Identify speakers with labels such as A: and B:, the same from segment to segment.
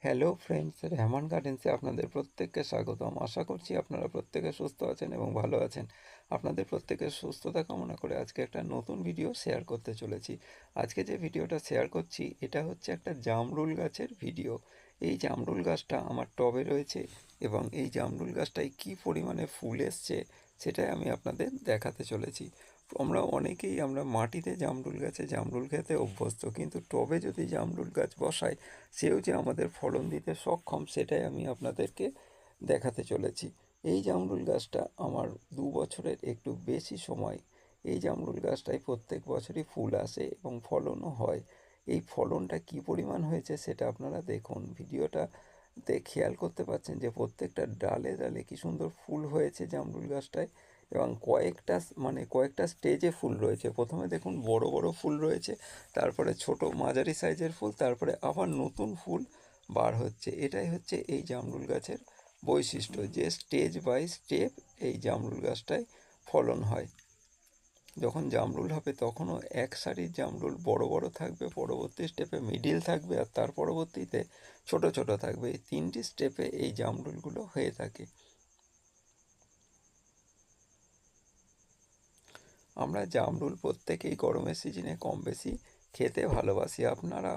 A: Hello friends, Rehman গার্ডেন্সে আপনাদের প্রত্যেককে স্বাগতম। আশা করছি আপনারা প্রত্যেকে সুস্থ আছেন এবং ভালো আছেন। আপনাদের প্রত্যেকের সুস্থতা কামনা করে আজকে একটা নতুন ভিডিও শেয়ার করতে চলেছি। আজকে যে ভিডিওটা শেয়ার করছি এটা হচ্ছে একটা জামরুল গাছের ভিডিও। এই জামরুল গাছটা আমার টবে রয়েছে এবং এই জামরুল গাছটায় কী পরিমাণে ফুল এসছে সেটাই আমি আপনাদের দেখাতে চলেছি। আমরা মাটিতে জামরুল গাছে জামরুল খেতে অভ্যস্ত, কিন্তু টবে যদি জামরুল গাছ বসাই সেও যে আমাদের ফলন দিতে সক্ষম সেটাই আমি আপনাদেরকে দেখাতে চলেছি। এই জামরুল গাছটা আমার 2 বছরের একটু বেশি সময় এই জামরুল গাছটায় প্রত্যেক বছরই ফুল আসে এবং ফলনও হয়। এই ফলনটা কি পরিমাণ হয়েছে সেটা আপনারা দেখুন। ভিডিওটাতে খেয়াল করতে পাচ্ছেন যে প্রত্যেকটা ডালে ডালে কি সুন্দর ফুল হয়েছে জামরুল গাছটায়, এবং কয়েকটা স্টেজে ফুল রয়েছে। প্রথমে দেখুন বড় বড় ফুল রয়েছে, তারপরে ছোট মাঝারি সাইজের ফুল, তারপরে আবার নতুন ফুল বার হচ্ছে। এটাই হচ্ছে এই জামরুল গাছের বৈশিষ্ট্য, যে স্টেজ বাই স্টেপ এই জামরুল গাছটায় ফলন হয়। যখন জামরুল হবে তখনও এক সারির জামরুল বড় বড় থাকবে, পরবর্তী স্টেপে মিডিল থাকবে, আর তার পরবর্তীতে ছোট ছোট থাকবে। এই 3টি স্টেপে এই জামরুলগুলো হয়ে থাকে। আমরা জামরুল প্রত্যেকেই গরমের সিজনে কম বেশি খেতে ভালোবাসি। আপনারা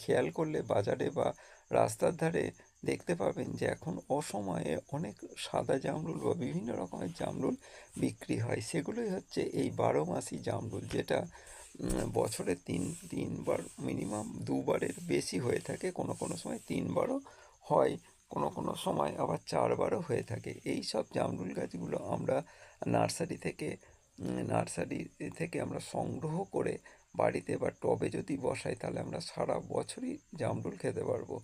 A: খেয়াল করলে বাজারে বা রাস্তার ধারে দেখতে পাবেন যে এখন অসময়ে অনেক সাদা জামরুল বা বিভিন্ন রকমের জামরুল বিক্রি হয়। সেগুলোই হচ্ছে এই 12 মাসি জামরুল, যেটা বছরে তিনবার, মিনিমাম 2বারের বেশি হয়ে থাকে। কোনো কোনো সময় 3বারও হয়, কোনো কোনো সময় আবার 4বারও হয়ে থাকে। এই সব জামরুল গাছগুলো আমরা নার্সারি থেকে নার্সারি থেকে আমরা সংগ্রহ করে বাড়িতে বা টবে যদি বসাই তাহলে আমরা সারা বছরই জামরুল খেতে পারবো।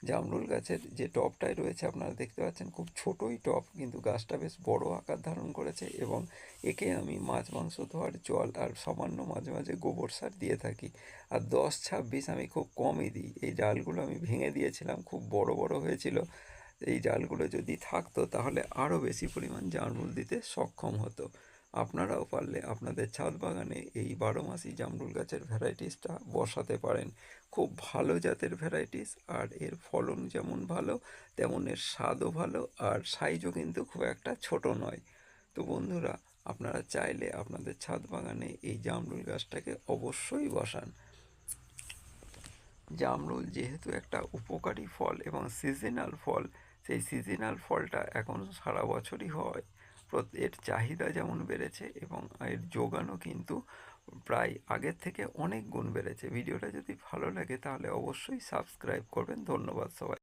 A: জামরুল গাছের যে টবটাই রয়েছে আপনারা দেখতে পাচ্ছেন, খুব ছোটোই টব, কিন্তু গাছটা বেশ বড় আকার ধারণ করেছে। এবং একে আমি মাছ মাংস ধোয়ার জল আর সামান্য মাঝে মাঝে গোবর সার দিয়ে থাকি। আর 10-26 আমি খুব কমই দিই। এই ডালগুলো আমি ভেঙে দিয়েছিলাম, খুব বড় বড় হয়েছিল। এই ডালগুলো যদি থাকতো তাহলে আরও বেশি পরিমাণ জামরুল দিতে সক্ষম হতো। আপনারাও পারলে আপনাদের ছাদ বাগানে এই 12 মাসি জামরুল গাছের ভ্যারাইটিসটা বসাতে পারেন। খুব ভালো জাতের ভ্যারাইটিস, আর এর ফলন যেমন ভালো তেমন এর স্বাদও ভালো, আর সাইজও কিন্তু খুব একটা ছোট নয়। তো বন্ধুরা, আপনারা চাইলে আপনাদের ছাদ বাগানে এই জামরুল গাছটাকে অবশ্যই বসান। জামরুল যেহেতু একটা উপকারী ফল এবং সিজনাল ফল, সেই সিজনাল ফলটা এখন সারা বছরই হয়। এর চাহিদা যেমন বেড়েছে এবং এর যোগানও কিন্তু প্রায় আগের থেকে অনেক গুণ বেড়েছে। ভিডিওটা যদি ভালো লাগে তাহলে অবশ্যই সাবস্ক্রাইব করবেন। ধন্যবাদ সবাই।